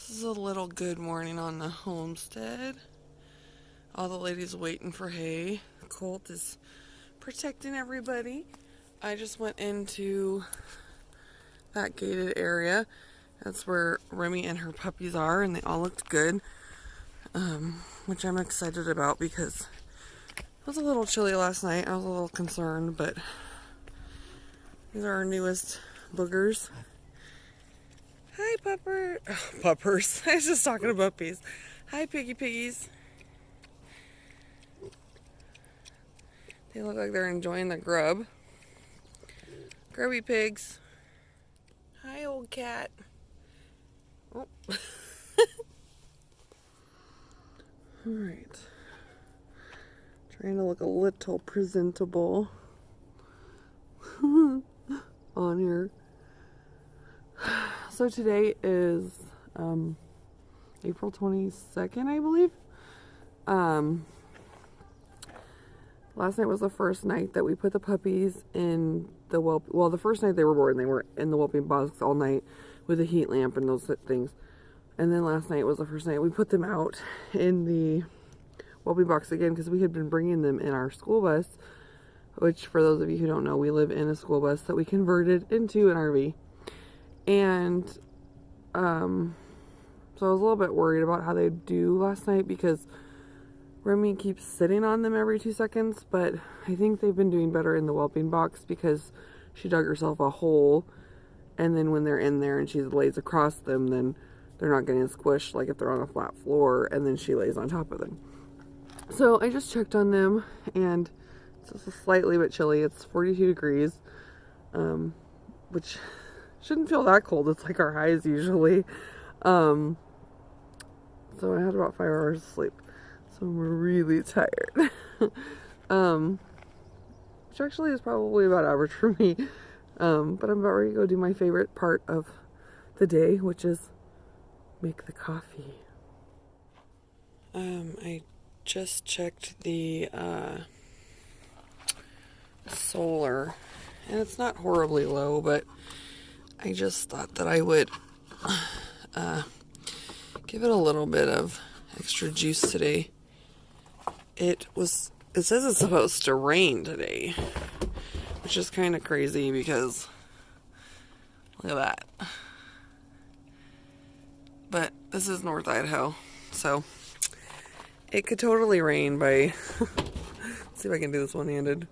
This is a little good morning on the homestead. All the ladies waiting for hay. Colt is protecting everybody. I just went into that gated area. That's where Remy and her puppies are, and they all looked good, which I'm excited about because it was a little chilly last night. I was a little concerned, but these are our newest boogers. Hi, pupper. Oh, puppers. I was just talking to puppies. Hi, piggies. They look like they're enjoying the grub. Grubby pigs. Hi, old cat. Oh. Alright. Trying to look a little presentable on here. So today is April 22nd, I believe. Last night was the first night that we put the puppies in the well, the first night they were born, they were in the whelping box all night with a heat lamp and those things. And then last night was the first night we put them out in the whelping box again because we had been bringing them in our school bus, which for those of you who don't know, we live in a school bus that we converted into an RV. And so I was a little bit worried about how they'd do last night because Remy keeps sitting on them every 2 seconds, but I think they've been doing better in the whelping box because she dug herself a hole, and then when they're in there and she lays across them, then they're not getting squished like if they're on a flat floor, and then she lays on top of them. So I just checked on them, and it's just slightly bit chilly. It's 42 degrees, which shouldn't feel that cold. It's like our highs usually. So I had about 5 hours of sleep. So I'm really tired. Which actually is probably about average for me. But I'm about ready to go do my favorite part of the day, which is make the coffee. I just checked the solar, and it's not horribly low, but I just thought that I would give it a little bit of extra juice today. It says it's supposed to rain today, which is kind of crazy because look at that. But this is North Idaho, so it could totally rain by let's see if I can do this one-handed.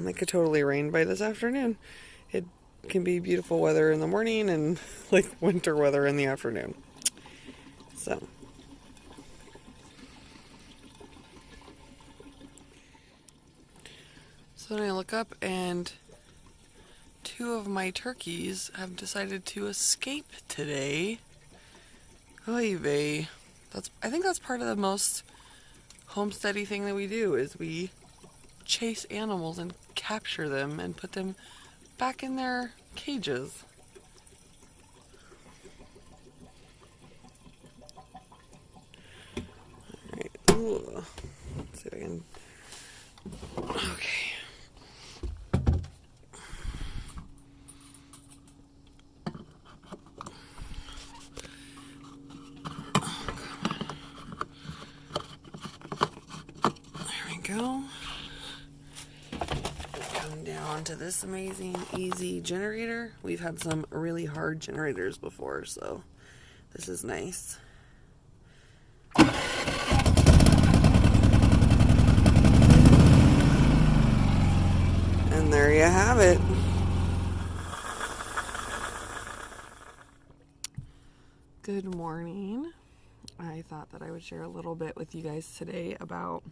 It could totally rain by this afternoon. It can be beautiful weather in the morning and like winter weather in the afternoon. So then I look up and 2 of my turkeys have decided to escape today. Oy vey. I think that's part of the most homesteady thing that we do is we chase animals and capture them and put them back in their cages. Alright. Let's see if I can. Okay. Go. Come down to this amazing easy generator. We've had some really hard generators before, so this is nice. And there you have it. Good morning. I thought that I would share a little bit with you guys today about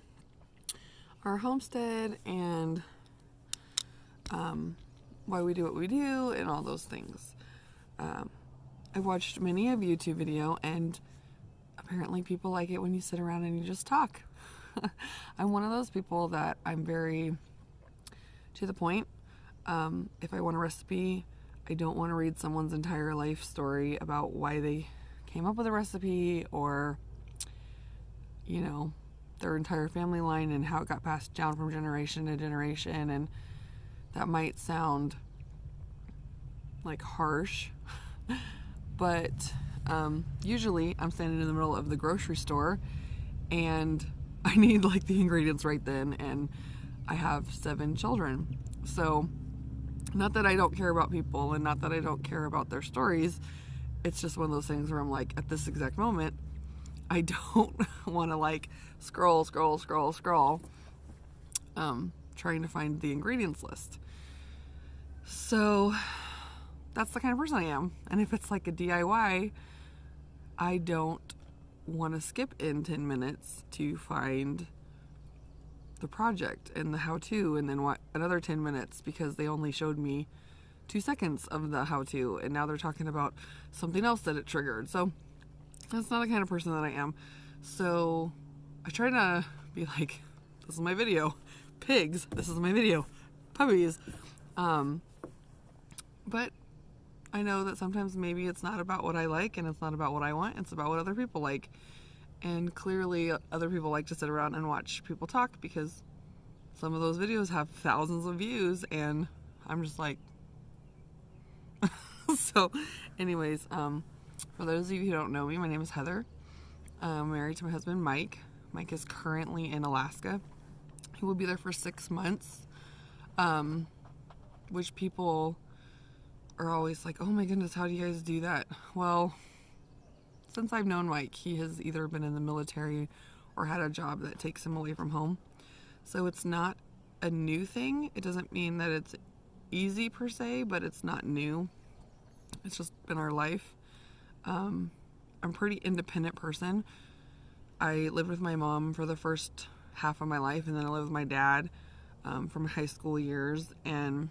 our homestead and why we do what we do and all those things. I've watched many a YouTube video, and apparently people like it when you sit around and you just talk. I'm one of those people that I'm very to the point. If I want a recipe, I don't want to read someone's entire life story about why they came up with a recipe or, you know, their entire family line and how it got passed down from generation to generation. And that might sound like harsh, but usually I'm standing in the middle of the grocery store and I need like the ingredients right then, and I have 7 children. So not that I don't care about people and not that I don't care about their stories. It's just one of those things where I'm like, at this exact moment, I don't want to like scroll, trying to find the ingredients list. So that's the kind of person I am. And if it's like a DIY, I don't want to skip in 10 minutes to find the project and the how-to, and then what another 10 minutes because they only showed me 2 seconds of the how-to, and now they're talking about something else that it triggered. So that's not the kind of person that I am. So I try to be like, this is my video. Pigs, this is my video. Puppies. But I know that sometimes maybe it's not about what I like and it's not about what I want. It's about what other people like. And clearly other people like to sit around and watch people talk because some of those videos have thousands of views and I'm just like, so anyways, for those of you who don't know me, my name is Heather. I'm married to my husband, Mike. Mike is currently in Alaska. He will be there for 6 months, which people are always like, oh my goodness, how do you guys do that? Well, since I've known Mike, he has either been in the military or had a job that takes him away from home. So it's not a new thing. It doesn't mean that it's easy per se, but it's not new. It's just been our life. I'm a pretty independent person. I lived with my mom for the first half of my life, and then I lived with my dad for my high school years, and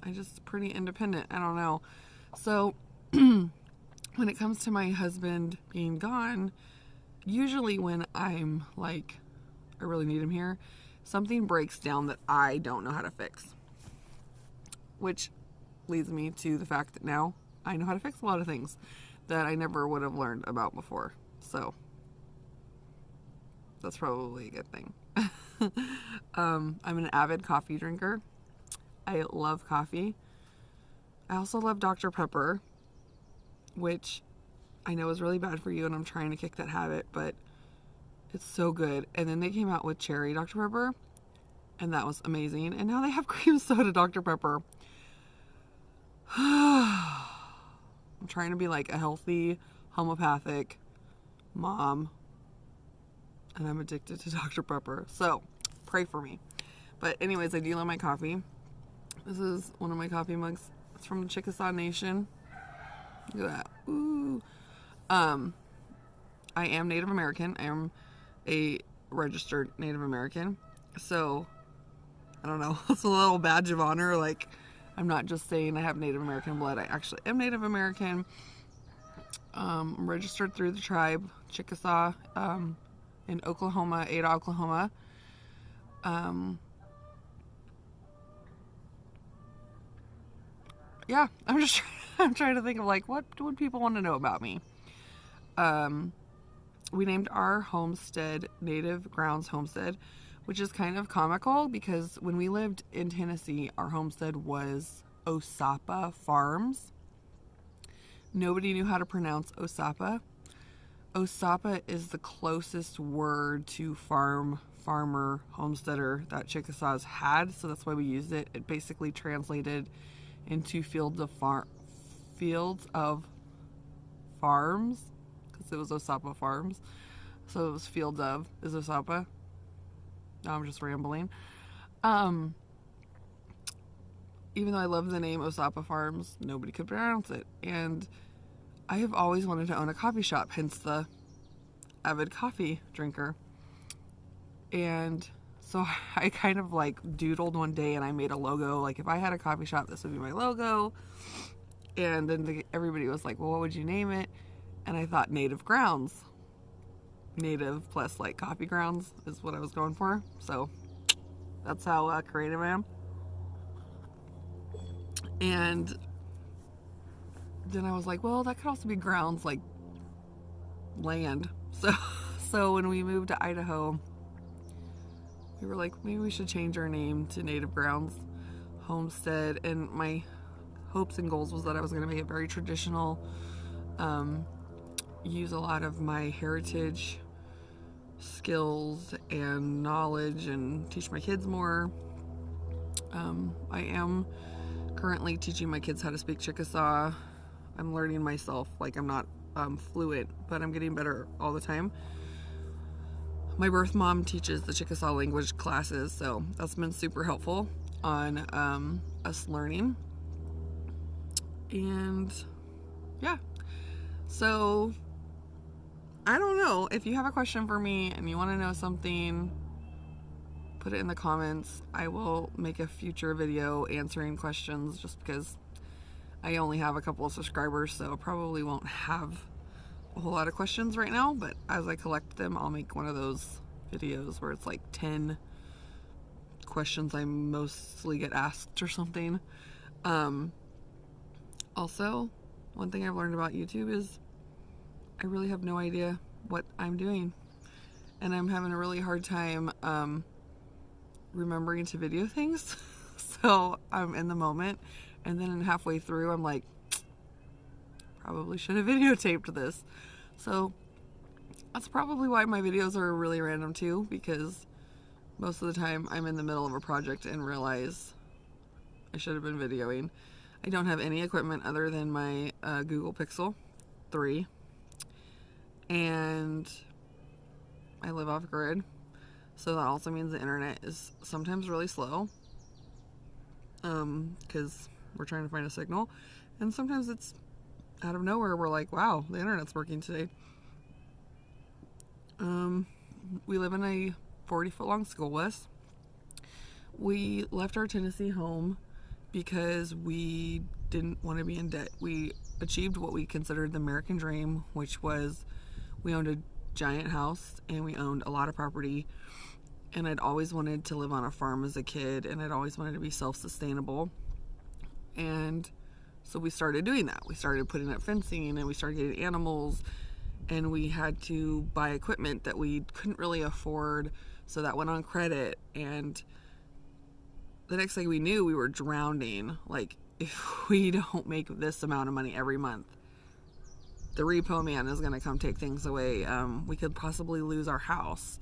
I'm just pretty independent. I don't know. So when it comes to my husband being gone, usually when I'm like, I really need him here, something breaks down that I don't know how to fix. Which leads me to the fact that now I know how to fix a lot of things that I never would have learned about before. So that's probably a good thing. I'm an avid coffee drinker. I love coffee. I also love Dr. Pepper, which I know is really bad for you, and I'm trying to kick that habit, but it's so good. And then they came out with cherry Dr. Pepper, and that was amazing. And now they have cream soda Dr. Pepper. I'm trying to be like a healthy, homeopathic mom, and I'm addicted to Dr. Pepper. So pray for me. But anyways, I do love my coffee. This is one of my coffee mugs. It's from the Chickasaw Nation. Look at that. Ooh. I am Native American. I am a registered Native American. So, I don't know. It's a little badge of honor. Like, I'm not just saying I have Native American blood. I actually am Native American. I'm registered through the tribe, Chickasaw, in Oklahoma, Ada, Oklahoma. Yeah, I'm trying to think of like, what would people want to know about me? We named our homestead Native Grounds Homestead, which is kind of comical because when we lived in Tennessee, our homestead was Osapa Farms. Nobody knew how to pronounce Osapa. Osapa is the closest word to farmer, homesteader that Chickasaws had, so that's why we used it. It basically translated into fields of farms, because it was Osapa Farms. So it was fields of is Osapa. Now I'm just rambling. Even though I love the name Osapa Farms, nobody could pronounce it. And I have always wanted to own a coffee shop, hence the avid coffee drinker. And so I kind of like doodled one day and I made a logo. Like, if I had a coffee shop, this would be my logo. And then everybody was like, well, what would you name it? And I thought Native Grounds. Native plus like coffee grounds is what I was going for. So that's how creative I am. And then I was like, well, that could also be grounds, like land. So when we moved to Idaho, we were like, maybe we should change our name to Native Grounds Homestead. And my hopes and goals was that I was going to make it very traditional, use a lot of my heritage skills and knowledge and teach my kids more. I am currently teaching my kids how to speak Chickasaw. I'm learning myself, like I'm not fluent, but I'm getting better all the time. My birth mom teaches the Chickasaw language classes, so that's been super helpful on us learning. And yeah, so I don't know, if you have a question for me and you want to know something, put it in the comments. I will make a future video answering questions, just because I only have a couple of subscribers, so I probably won't have a whole lot of questions right now, but as I collect them, I'll make one of those videos where it's like 10 questions I mostly get asked or something. Also, one thing I've learned about YouTube is I really have no idea what I'm doing, and I'm having a really hard time remembering to video things. So I'm in the moment, and then halfway through I'm like, probably should have videotaped this. So that's probably why my videos are really random too, because most of the time I'm in the middle of a project and realize I should have been videoing. I don't have any equipment other than my Google Pixel 3, and I live off grid, so that also means the internet is sometimes really slow, because we're trying to find a signal, and sometimes it's out of nowhere we're like, wow, the internet's working today. We live in a 40-foot long school bus. We left our Tennessee home because we didn't want to be in debt. We achieved what we considered the American dream, which was we owned a giant house and we owned a lot of property, and I'd always wanted to live on a farm as a kid, and I'd always wanted to be self-sustainable. And so we started doing that. We started putting up fencing, and we started getting animals, and we had to buy equipment that we couldn't really afford, so that went on credit. And the next thing we knew, we were drowning. Like, if we don't make this amount of money every month, the repo man is going to come take things away. We could possibly lose our house.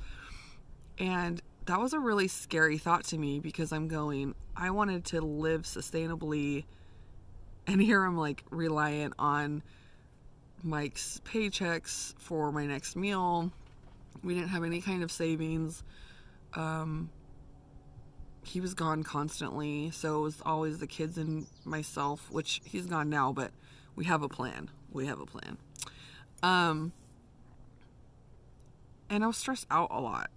And that was a really scary thought to me, because I'm going, I wanted to live sustainably, and here I'm like reliant on Mike's paychecks for my next meal. We didn't have any kind of savings. He was gone constantly, so it was always the kids and myself, which he's gone now, but we have a plan. And I was stressed out a lot,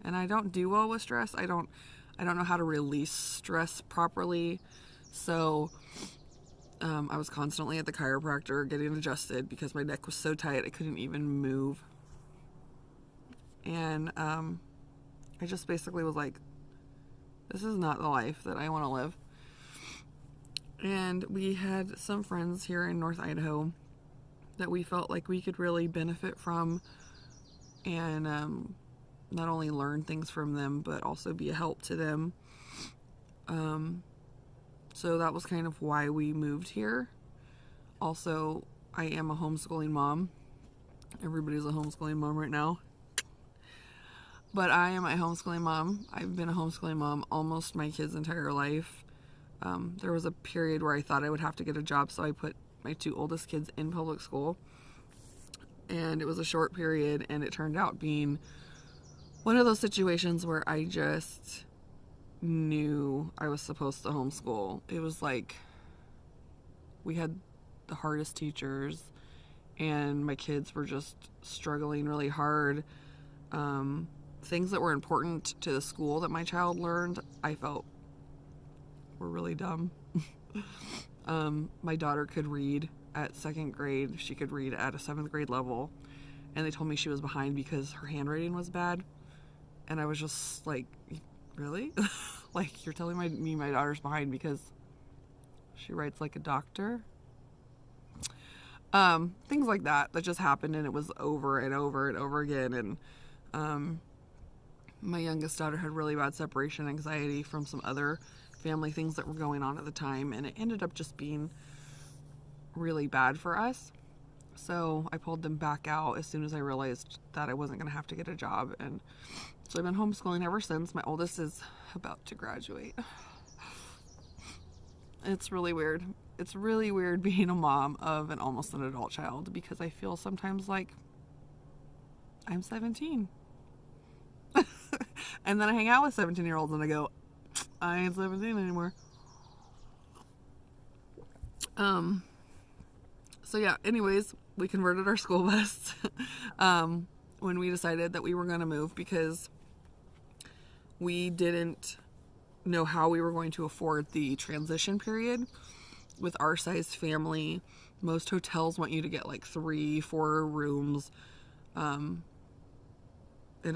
and I don't do well with stress. I don't know how to release stress properly. So I was constantly at the chiropractor getting adjusted because my neck was so tight I couldn't even move. And I just basically was like, this is not the life that I want to live. And we had some friends here in North Idaho that we felt like we could really benefit from, and not only learn things from them, but also be a help to them. So that was kind of why we moved here. Also, I am a homeschooling mom. Everybody's a homeschooling mom right now. But I am a homeschooling mom. I've been a homeschooling mom almost my kids' entire life. There was a period where I thought I would have to get a job, so I put my 2 oldest kids in public school. And it was a short period, and it turned out being one of those situations where I just knew I was supposed to homeschool. It was like we had the hardest teachers, and my kids were just struggling really hard. Things that were important to the school that my child learned, I felt were really dumb. My daughter could read at 2nd grade. She could read at a 7th grade level, and they told me she was behind because her handwriting was bad. And I was just like, really? Like, you're telling me my daughter's behind because she writes like a doctor? Things like that just happened, and it was over and over and over again. And my youngest daughter had really bad separation anxiety from some other family things that were going on at the time, and it ended up just being really bad for us. So I pulled them back out as soon as I realized that I wasn't going to have to get a job. And so I've been homeschooling ever since. My oldest is about to graduate. It's really weird. It's really weird being a mom of an almost an adult child, because I feel sometimes like I'm 17. And then I hang out with 17-year-olds and I go, I ain't 17 anymore. So yeah, anyways, we converted our school bus when we decided that we were going to move, because we didn't know how we were going to afford the transition period with our size family. Most hotels want you to get like 3-4 rooms. And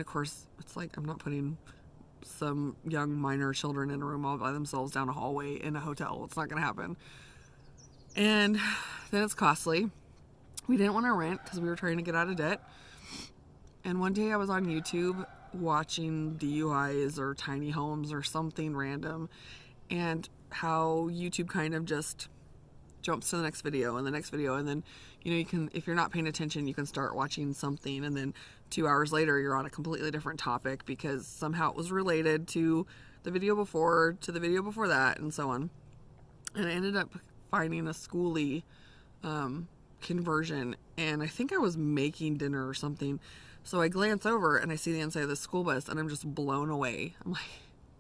of course, it's like, I'm not putting some young minor children in a room all by themselves down a hallway in a hotel. It's not going to happen. And then it's costly. We didn't want to rent because we were trying to get out of debt. And one day I was on YouTube watching DUIs or tiny homes or something random, and how YouTube kind of just jumps to the next video and the next video, and then, you know, you can, if you're not paying attention, you can start watching something, and then 2 hours later you're on a completely different topic because somehow it was related to the video before, to the video before that, and so on. And I ended up finding a schoolie conversion, and I think I was making dinner or something, so I glance over and I see the inside of the school bus, and I'm just blown away. I'm like,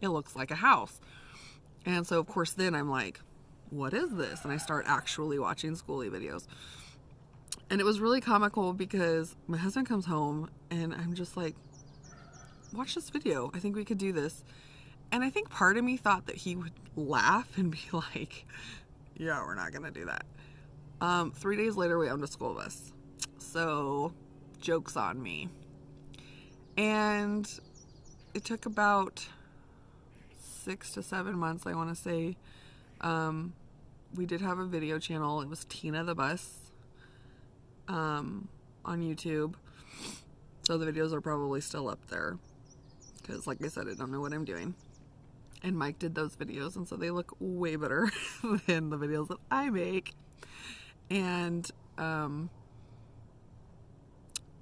it looks like a house. And so of course then I'm like, what is this? And I start actually watching schoolie videos. And it was really comical because my husband comes home and I'm just like, watch this video. I think we could do this. And I think part of me thought that he would laugh and be like, yeah, we're not going to do that. 3 days later, we owned a school bus. So, joke's on me. And it took about 6 to 7 months, I want to say. We did have a video channel. It was Tina the Bus on YouTube. So the videos are probably still up there, because like I said, I don't know what I'm doing. And Mike did those videos, and so they look way better than the videos that I make. And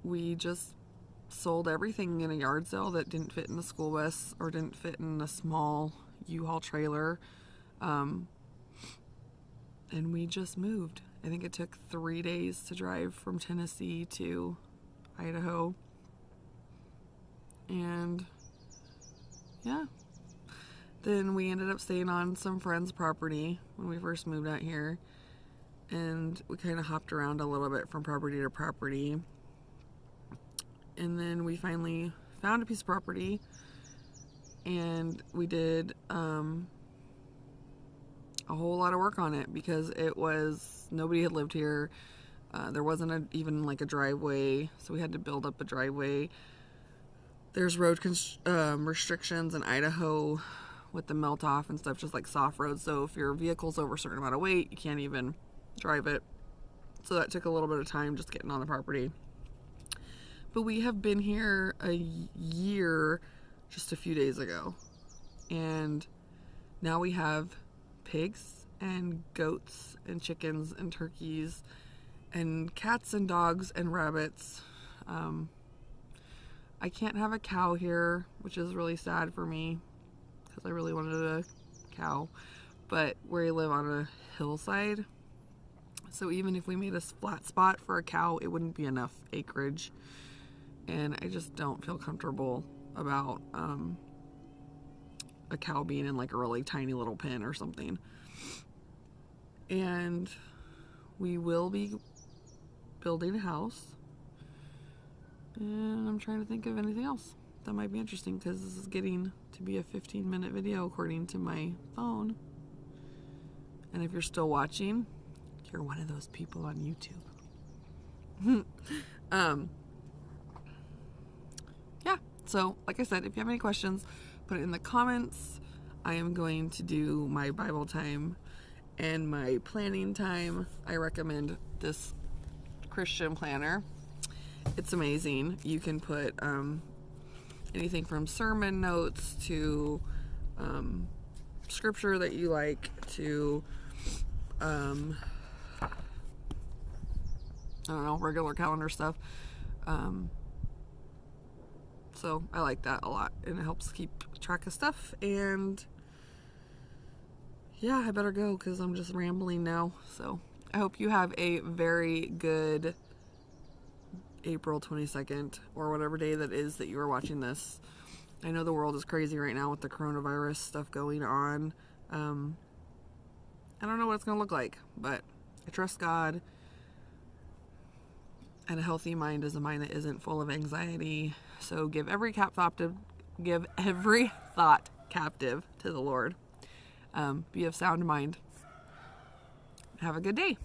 we just sold everything in a yard sale that didn't fit in a school bus or didn't fit in a small U-Haul trailer. And we just moved. I think it took 3 days to drive from Tennessee to Idaho. And yeah. Then we ended up staying on some friend's property when we first moved out here. And we kind of hopped around a little bit from property to property. And then we finally found a piece of property. And we did a whole lot of work on it, because it was, nobody had lived here. There wasn't even like a driveway, so we had to build up a driveway. There's road restrictions in Idaho with the melt off and stuff, just like soft roads. So if your vehicle's over a certain amount of weight, you can't even drive it. So that took a little bit of time just getting on the property. But we have been here a year just a few days ago. And now we have pigs and goats and chickens and turkeys and cats and dogs and rabbits. I can't have a cow here, which is really sad for me, because I really wanted a cow. But we live on a hillside, so even if we made a flat spot for a cow, it wouldn't be enough acreage. And I just don't feel comfortable about a cow being in like a really tiny little pen or something. And we will be building a house. And I'm trying to think of anything else that might be interesting, because this is getting to be a 15-minute video according to my phone. And if you're still watching, you're one of those people on YouTube. Yeah, so like I said, if you have any questions, put it in the comments. I am going to do my Bible time and my planning time. I recommend this Christian planner. It's amazing. You can put anything from sermon notes to scripture that you like to, I don't know, regular calendar stuff. So I like that a lot, and it helps keep track of stuff. And yeah, I better go because I'm just rambling now. So I hope you have a very good April 22nd or whatever day that is that you are watching this. I know the world is crazy right now with the coronavirus stuff going on. I don't know what it's going to look like, but I trust God. And a healthy mind is a mind that isn't full of anxiety. So give every thought captive to the Lord. Be of sound mind. Have a good day.